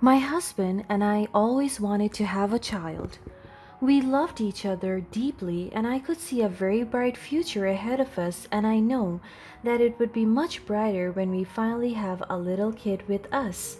My husband and I always wanted to have a child. We loved each other deeply, and I could see a very bright future ahead of us, and I know that it would be much brighter when we finally have a little kid with us.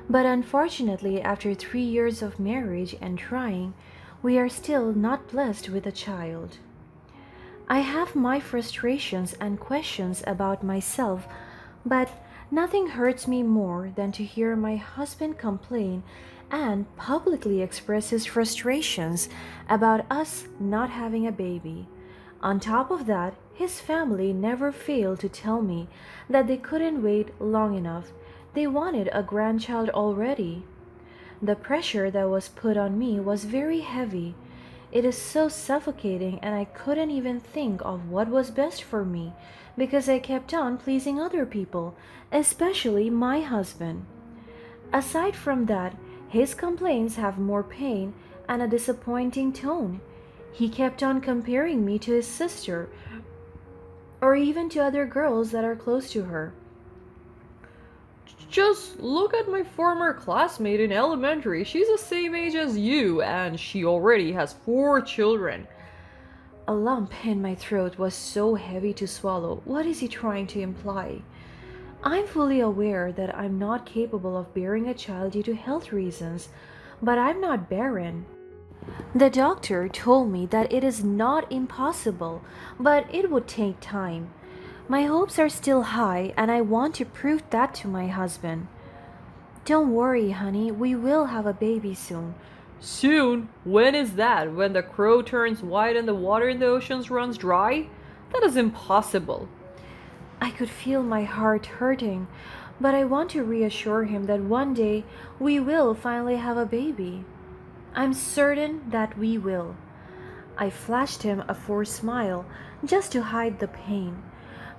But unfortunately, after 3 years of marriage and trying, we are still not blessed with a child. I have my frustrations and questions about myself, but nothing hurts me more than to hear my husband complain and publicly express his frustrations about us not having a baby. On top of that, his family never failed to tell me that they couldn't wait long enough. They wanted a grandchild already. The pressure that was put on me was very heavy. It is so suffocating, and I couldn't even think of what was best for me because I kept on pleasing other people, especially my husband. Aside from that, his complaints have more pain and a disappointing tone. He kept on comparing me to his sister or even to other girls that are close to her. Just look at my former classmate in elementary. She's the same age as you, and she already has 4 children. A lump in my throat was so heavy to swallow. What is he trying to imply? I'm fully aware that I'm not capable of bearing a child due to health reasons, but I'm not barren. The doctor told me that it is not impossible, but it would take time. My hopes are still high, and I want to prove that to my husband. Don't worry, honey, we will have a baby soon. Soon? When is that? When the crow turns white and the water in the oceans runs dry? That is impossible. I could feel my heart hurting, but I want to reassure him that one day we will finally have a baby. I'm certain that we will. I flashed him a forced smile just to hide the pain,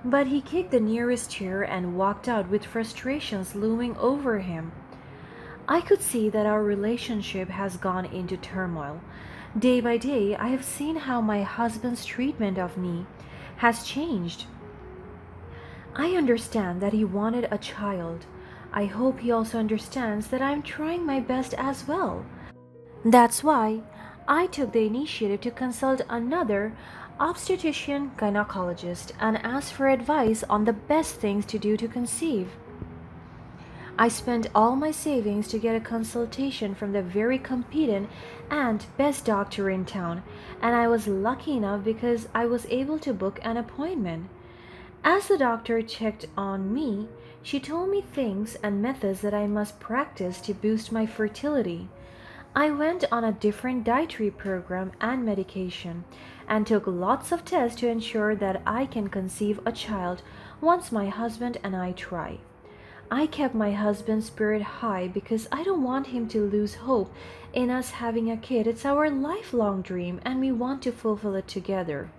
but he kicked the nearest chair and walked out with frustrations looming over him. I could see that our relationship has gone into turmoil. Day by day, I have seen how my husband's treatment of me has changed. I understand that he wanted a child. I hope he also understands that I'm trying my best as well. That's why I took the initiative to consult another obstetrician gynecologist and ask for advice on the best things to do to conceive. I spent all my savings to get a consultation from the very competent and best doctor in town, and I was lucky enough because I was able to book an appointment. As the doctor checked on me, she told me things and methods that I must practice to boost my fertility. I went on a different dietary program and medication and took lots of tests to ensure that I can conceive a child once my husband and I try. I kept my husband's spirit high because I don't want him to lose hope in us having a kid. It's our lifelong dream and we want to fulfill it together.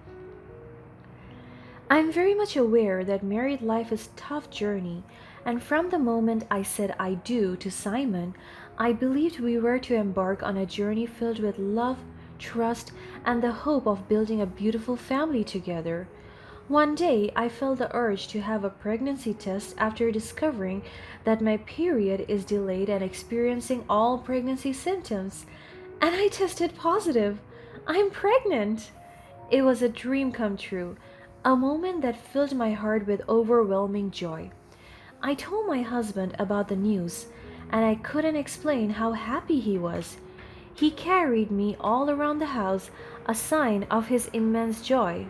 I'm very much aware that married life is a tough journey, and from the moment I said I do to Simon, I believed we were to embark on a journey filled with love, trust, and the hope of building a beautiful family together. One day, I felt the urge to have a pregnancy test after discovering that my period is delayed and experiencing all pregnancy symptoms, and I tested positive. I'm pregnant! It was a dream come true, a moment that filled my heart with overwhelming joy. I told my husband about the news, and I couldn't explain how happy he was. He carried me all around the house, a sign of his immense joy.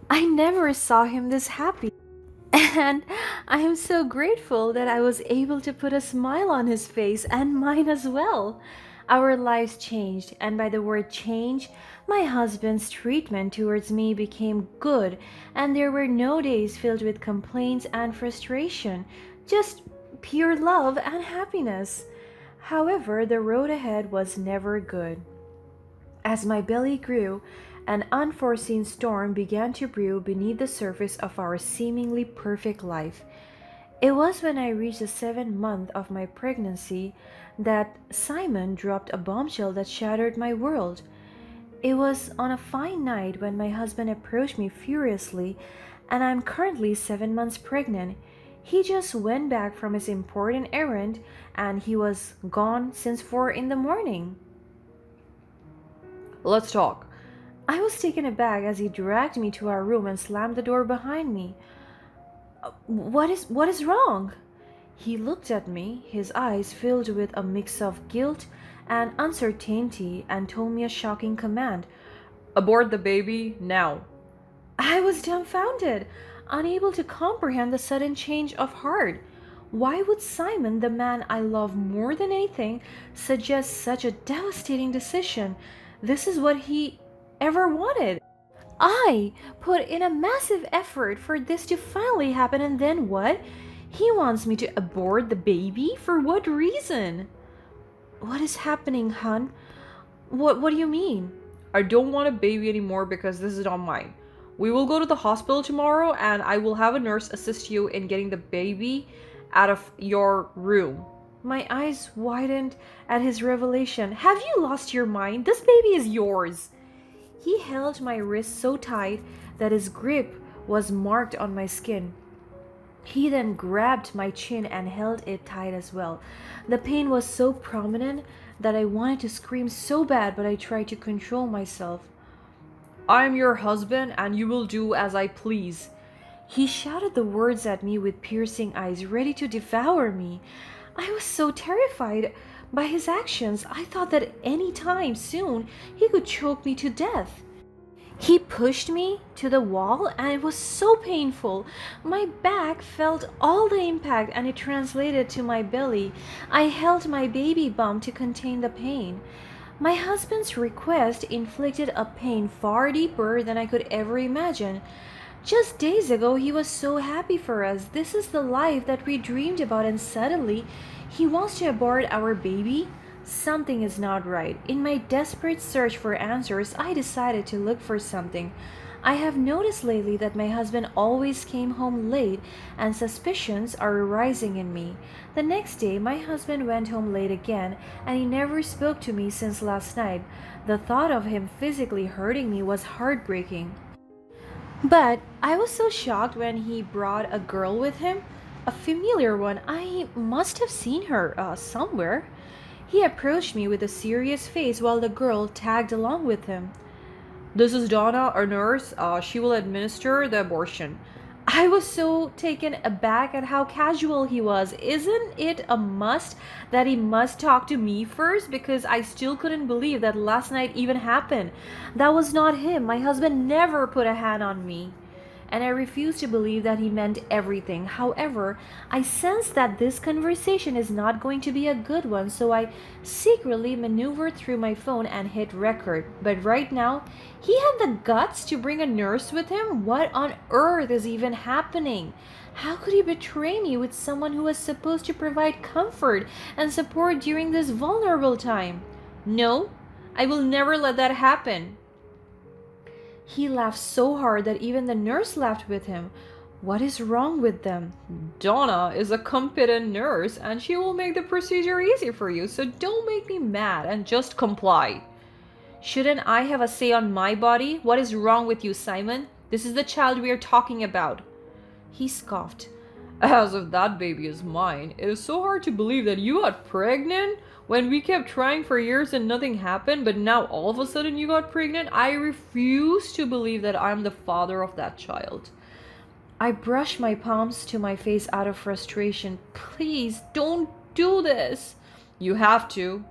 I never saw him this happy, and I am so grateful that I was able to put a smile on his face and mine as well. Our lives changed, and by the word change, my husband's treatment towards me became good, and there were no days filled with complaints and frustration, just pure love and happiness. However, the road ahead was never good. As my belly grew, an unforeseen storm began to brew beneath the surface of our seemingly perfect life. It was when I reached the 7th month of my pregnancy that Simon dropped a bombshell that shattered my world. It was on a fine night when my husband approached me furiously, and I'm currently 7 months pregnant. He just went back from his important errand and he was gone since 4 in the morning. Let's talk. I was taken aback as he dragged me to our room and slammed the door behind me. What is wrong? He looked at me, his eyes filled with a mix of guilt and uncertainty, and told me a shocking command. Abort the baby now. I was dumbfounded, unable to comprehend the sudden change of heart. Why would Simon, the man I love more than anything, suggest such a devastating decision? This is what he ever wanted. I put in a massive effort for this to finally happen, and then what? He wants me to abort the baby? For what reason? What is happening, hun? What do you mean? I don't want a baby anymore because this is not mine. We will go to the hospital tomorrow and I will have a nurse assist you in getting the baby out of your room. My eyes widened at his revelation. Have you lost your mind? This baby is yours. He held my wrist so tight that his grip was marked on my skin. He then grabbed my chin and held it tight as well. The pain was so prominent that I wanted to scream so bad, but I tried to control myself. I am your husband and you will do as I please. He shouted the words at me with piercing eyes, ready to devour me. I was so terrified by his actions. I thought that any time soon he could choke me to death. He pushed me to the wall and it was so painful. My back felt all the impact and it translated to my belly. I held my baby bump to contain the pain. My husband's request inflicted a pain far deeper than I could ever imagine. Just days ago, he was so happy for us. This is the life that we dreamed about, and suddenly, he wants to abort our baby? Something is not right. In my desperate search for answers, I decided to look for something. I have noticed lately that my husband always came home late, and suspicions are arising in me. The next day, my husband went home late again, and he never spoke to me since last night. The thought of him physically hurting me was heartbreaking. But I was so shocked when he brought a girl with him, a familiar one. I must have seen her somewhere. He approached me with a serious face while the girl tagged along with him. This is Donna, our nurse. She will administer the abortion. I was so taken aback at how casual he was. Isn't it a must that he must talk to me first? Because I still couldn't believe that last night even happened. That was not him. My husband never put a hand on me. And I refused to believe that he meant everything. However, I sensed that this conversation is not going to be a good one, so I secretly maneuvered through my phone and hit record. But right now, he had the guts to bring a nurse with him? What on earth is even happening? How could he betray me with someone who was supposed to provide comfort and support during this vulnerable time? No, I will never let that happen. He laughed so hard that even the nurse laughed with him. What is wrong with them? Donna is a competent nurse and she will make the procedure easy for you, so don't make me mad and just comply. Shouldn't I have a say on my body? What is wrong with you, Simon? This is the child we are talking about. He scoffed. As if that baby is mine. It is so hard to believe that you got pregnant when we kept trying for years and nothing happened, but now all of a sudden you got pregnant. I refuse to believe that I'm the father of that child. I brushed my palms to my face out of frustration. Please don't do this. You have to.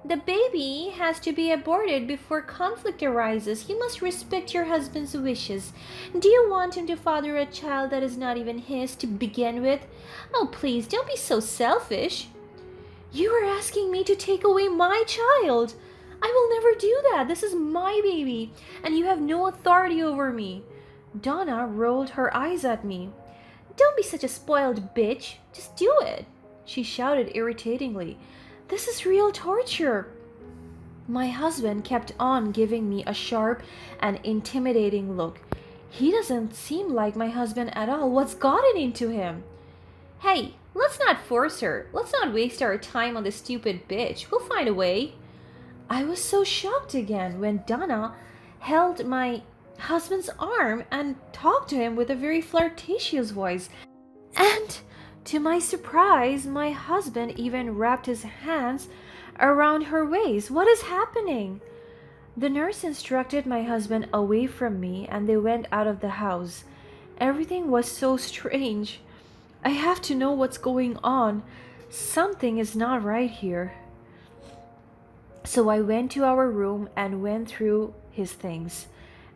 The baby has to be aborted before conflict arises. You must respect your husband's wishes. Do you want him to father a child that is not even his to begin with? Oh, please, don't be so selfish. You are asking me to take away my child. I will never do that. This is my baby, and you have no authority over me. Donna rolled her eyes at me. Don't be such a spoiled bitch. Just do it, she shouted irritatingly. This is real torture. My husband kept on giving me a sharp and intimidating look. He doesn't seem like my husband at all. What's gotten into him? Hey, let's not force her. Let's not waste our time on this stupid bitch. We'll find a way. I was so shocked again when Donna held my husband's arm and talked to him with a very flirtatious voice. And to my surprise, my husband even wrapped his hands around her waist. What is happening? The nurse instructed my husband away from me and they went out of the house. Everything was so strange. I have to know what's going on. Something is not right here. So I went to our room and went through his things.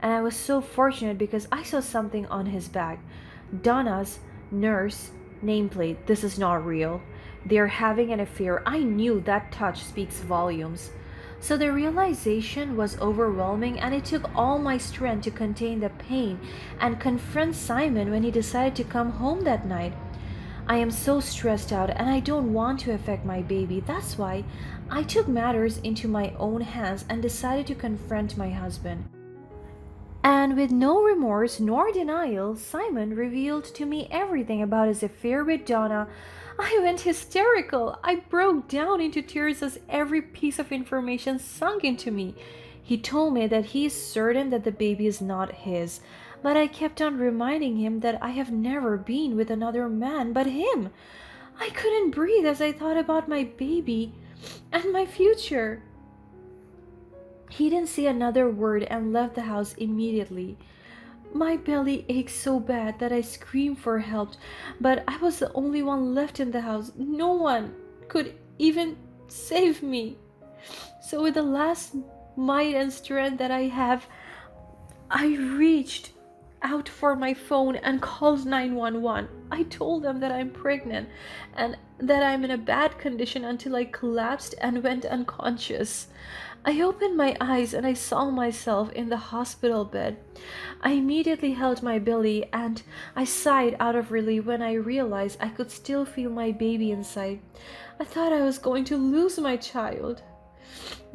And I was so fortunate because I saw something on his bag. Donna's nurse nameplate. This is not real. They're having an affair. I knew that touch speaks volumes. So the realization was overwhelming, and it took all my strength to contain the pain and confront Simon when he decided to come home that night. I am so stressed out and I don't want to affect my baby. That's why I took matters into my own hands and decided to confront my husband. And with no remorse nor denial, Simon revealed to me everything about his affair with Donna. I went hysterical. I broke down into tears as every piece of information sunk into me. He told me that he is certain that the baby is not his, but I kept on reminding him that I have never been with another man but him. I couldn't breathe as I thought about my baby and my future. He didn't say another word and left the house immediately. My belly ached so bad that I screamed for help, but I was the only one left in the house. No one could even save me. So, with the last might and strength that I have, I reached out for my phone and called 911. I told them that I'm pregnant and that I'm in a bad condition until I collapsed and went unconscious. I opened my eyes and I saw myself in the hospital bed. I immediately held my belly and I sighed out of relief when I realized I could still feel my baby inside. I thought I was going to lose my child.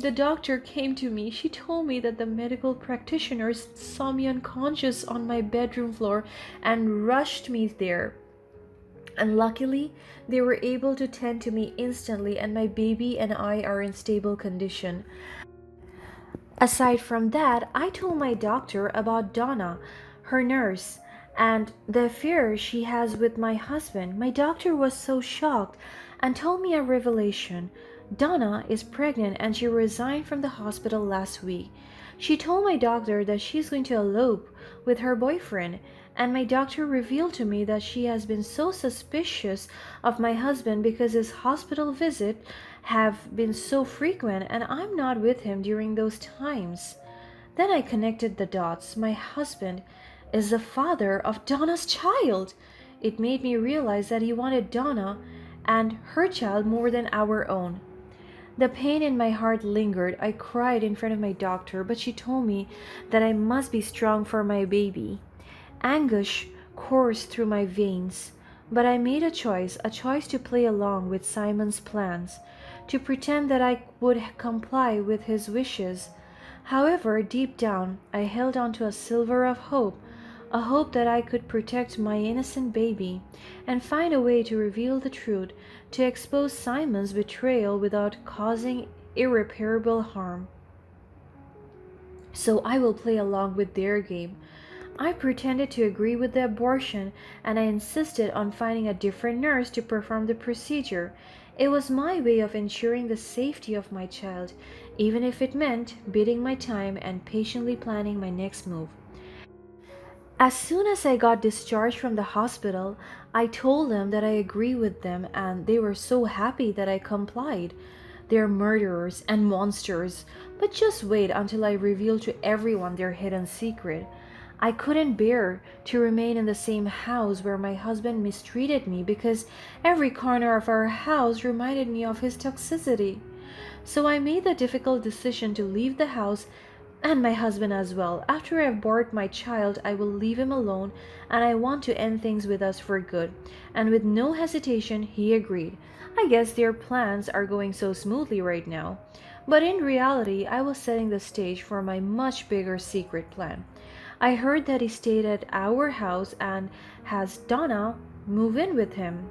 The doctor came to me. She told me that the medical practitioners saw me unconscious on my bedroom floor and rushed me there. And luckily, they were able to tend to me instantly, and my baby and I are in stable condition. Aside from that, I told my doctor about Donna, her nurse, and the affair she has with my husband. My doctor was so shocked and told me a revelation. Donna is pregnant and she resigned from the hospital last week. She told my doctor that she's going to elope with her boyfriend, and my doctor revealed to me that she has been so suspicious of my husband because his hospital visits have been so frequent and I'm not with him during those times. Then I connected the dots. My husband is the father of Donna's child. It made me realize that he wanted Donna and her child more than our own. The pain in my heart lingered. I cried in front of my doctor, but she told me that I must be strong for my baby. Anguish coursed through my veins, but I made a choice to play along with Simon's plans, to pretend that I would comply with his wishes. However, deep down, I held on to a sliver of hope, a hope that I could protect my innocent baby and find a way to reveal the truth, to expose Simon's betrayal without causing irreparable harm. So I will play along with their game. I pretended to agree with the abortion and I insisted on finding a different nurse to perform the procedure. It was my way of ensuring the safety of my child, even if it meant biding my time and patiently planning my next move. As soon as I got discharged from the hospital, I told them that I agree with them and they were so happy that I complied. They're murderers and monsters, but just wait until I reveal to everyone their hidden secret. I couldn't bear to remain in the same house where my husband mistreated me because every corner of our house reminded me of his toxicity. So I made the difficult decision to leave the house and my husband as well. After I abort my child, I will leave him alone and I want to end things with us for good. And with no hesitation, he agreed. I guess their plans are going so smoothly right now. But in reality, I was setting the stage for my much bigger secret plan. I heard that he stayed at our house and has Donna move in with him.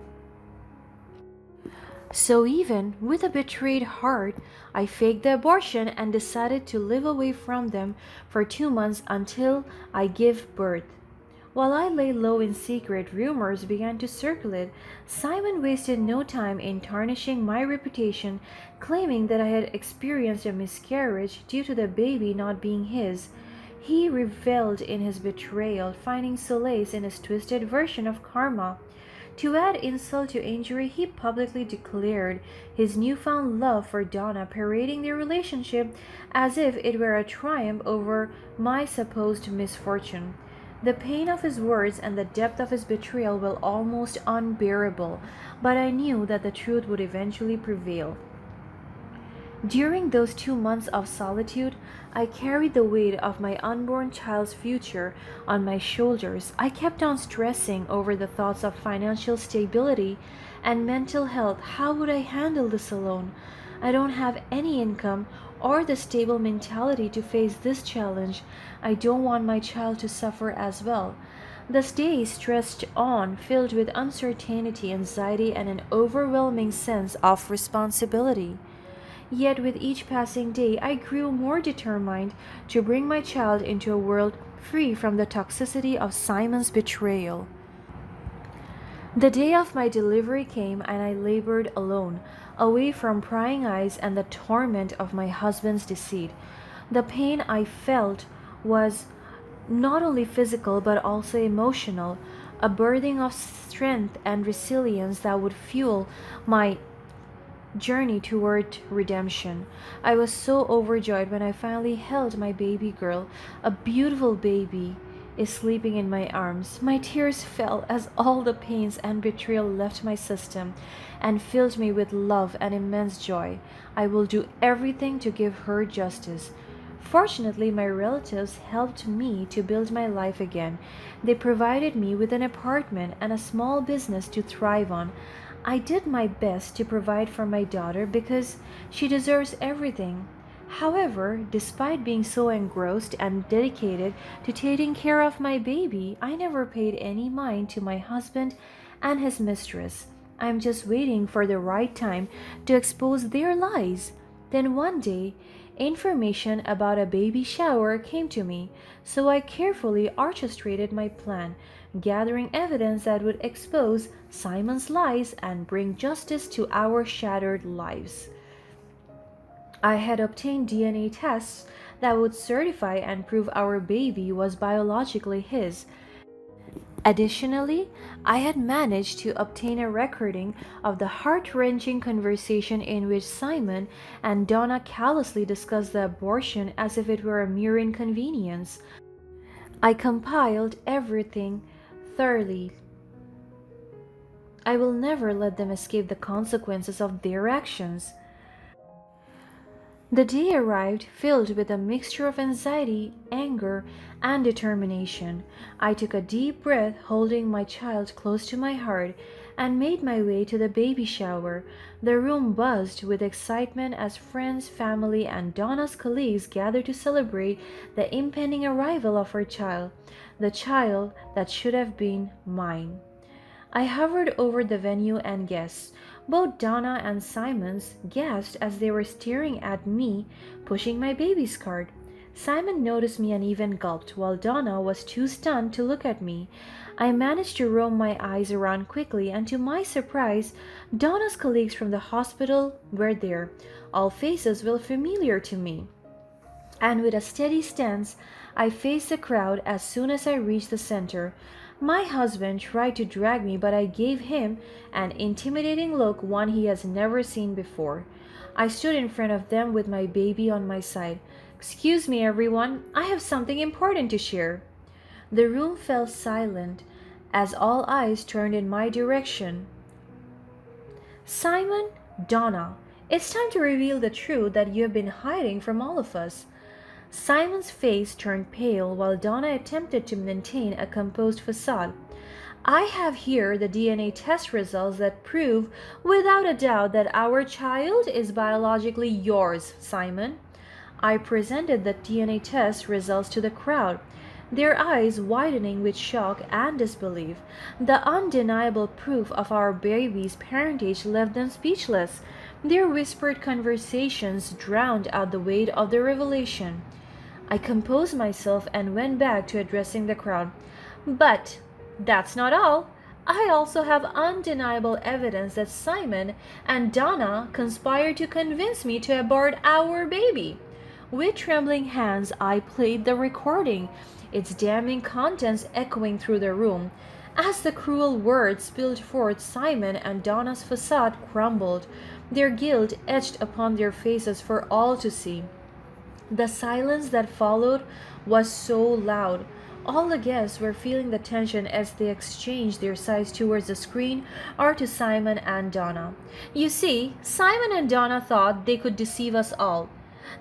So even with a betrayed heart, I faked the abortion and decided to live away from them for 2 months until I give birth. While I lay low in secret, rumors began to circulate. Simon wasted no time in tarnishing my reputation, claiming that I had experienced a miscarriage due to the baby not being his. He reveled in his betrayal, finding solace in his twisted version of karma. To add insult to injury, he publicly declared his newfound love for Donna, parading their relationship as if it were a triumph over my supposed misfortune. The pain of his words and the depth of his betrayal were almost unbearable, but I knew that the truth would eventually prevail. During those 2 months of solitude, I carried the weight of my unborn child's future on my shoulders. I kept on stressing over the thoughts of financial stability and mental health. How would I handle this alone? I don't have any income or the stable mentality to face this challenge. I don't want my child to suffer as well. The days stretched on, filled with uncertainty, anxiety, and an overwhelming sense of responsibility. Yet with each passing day, I grew more determined to bring my child into a world free from the toxicity of Simon's betrayal. The day of my delivery came, and I labored alone, away from prying eyes and the torment of my husband's deceit. The pain I felt was not only physical but also emotional, a birthing of strength and resilience that would fuel my journey toward redemption. I was so overjoyed when I finally held my baby girl. A beautiful baby is sleeping in my arms. My tears fell as all the pains and betrayal left my system and filled me with love and immense joy. I will do everything to give her justice. Fortunately, my relatives helped me to build my life again. They provided me with an apartment and a small business to thrive on. I did my best to provide for my daughter because she deserves everything. However, despite being so engrossed and dedicated to taking care of my baby, I never paid any mind to my husband and his mistress. I'm just waiting for the right time to expose their lies. Then one day, information about a baby shower came to me, so I carefully orchestrated my plan, gathering evidence that would expose Simon's lies and bring justice to our shattered lives. I had obtained DNA tests that would certify and prove our baby was biologically his. Additionally, I had managed to obtain a recording of the heart-wrenching conversation in which Simon and Donna callously discussed the abortion as if it were a mere inconvenience. I compiled everything thoroughly. I will never let them escape the consequences of their actions. The day arrived filled with a mixture of anxiety, anger, and determination. I took a deep breath, holding my child close to my heart, and made my way to the baby shower. The room buzzed with excitement as friends, family, and Donna's colleagues gathered to celebrate the impending arrival of her child, the child that should have been mine. I hovered over the venue and guests. Both Donna and Simons gasped as they were staring at me, pushing my baby's cart. Simon noticed me and even gulped, while Donna was too stunned to look at me. I managed to roam my eyes around quickly, and to my surprise, Donna's colleagues from the hospital were there. All faces were familiar to me. And with a steady stance, I faced the crowd as soon as I reached the center. My husband tried to drag me, but I gave him an intimidating look, one he has never seen before. I stood in front of them with my baby on my side. "Excuse me, everyone, I have something important to share." The room fell silent as all eyes turned in my direction. "Simon, Donna, it's time to reveal the truth that you have been hiding from all of us." Simon's face turned pale while Donna attempted to maintain a composed facade. "I have here the DNA test results that prove without a doubt that our child is biologically yours, Simon." I presented the DNA test results to the crowd, their eyes widening with shock and disbelief. The undeniable proof of our baby's parentage left them speechless. Their whispered conversations drowned out the weight of the revelation. I composed myself and went back to addressing the crowd. But that's not all. I also have undeniable evidence that Simon and Donna conspired to convince me to abort our baby. With trembling hands, I played the recording, its damning contents echoing through the room. As the cruel words spilled forth, Simon and Donna's facade crumbled, their guilt etched upon their faces for all to see. The silence that followed was so loud. All the guests were feeling the tension as they exchanged their sighs towards the screen or to Simon and Donna. You see, Simon and Donna thought they could deceive us all,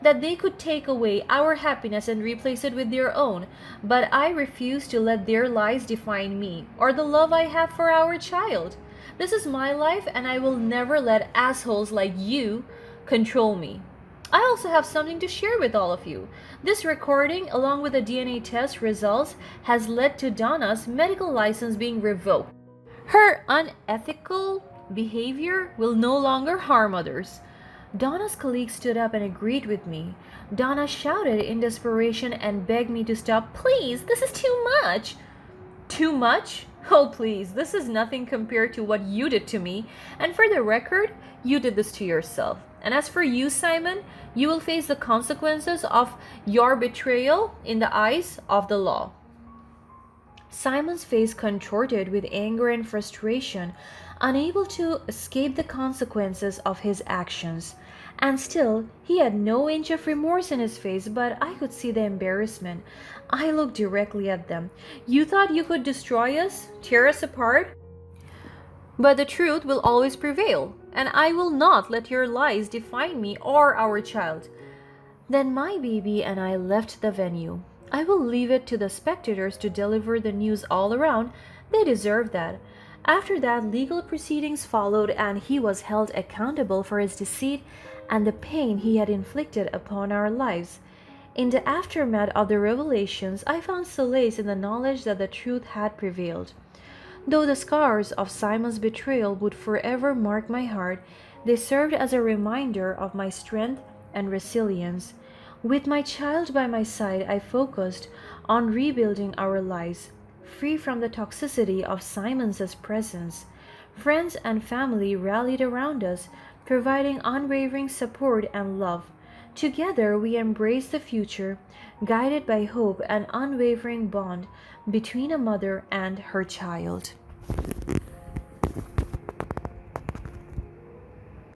that they could take away our happiness and replace it with their own, but I refuse to let their lies define me or the love I have for our child. This is my life, and I will never let assholes like you control me. I also have something to share with all of you. This recording, along with the DNA test results, has led to Donna's medical license being revoked. Her unethical behavior will no longer harm others. Donna's colleague stood up and agreed with me. Donna shouted in desperation and begged me to stop. Please, this is too much. Too much? Oh, please, this is nothing compared to what you did to me. And for the record, you did this to yourself. And as for you, Simon, you will face the consequences of your betrayal in the eyes of the law. Simon's face contorted with anger and frustration, unable to escape the consequences of his actions. And still, he had no inch of remorse in his face, but I could see the embarrassment. I looked directly at them. You thought you could destroy us, tear us apart? But the truth will always prevail, and I will not let your lies define me or our child. Then my baby and I left the venue. I will leave it to the spectators to deliver the news all around. They deserve that. After that, legal proceedings followed, and he was held accountable for his deceit and the pain he had inflicted upon our lives. In the aftermath of the revelations, I found solace in the knowledge that the truth had prevailed. Though the scars of Simon's betrayal would forever mark my heart, they served as a reminder of my strength and resilience. With my child by my side, I focused on rebuilding our lives, free from the toxicity of Simon's presence. Friends and family rallied around us, providing unwavering support and love. Together we embraced the future, guided by hope and unwavering bond between a mother and her child.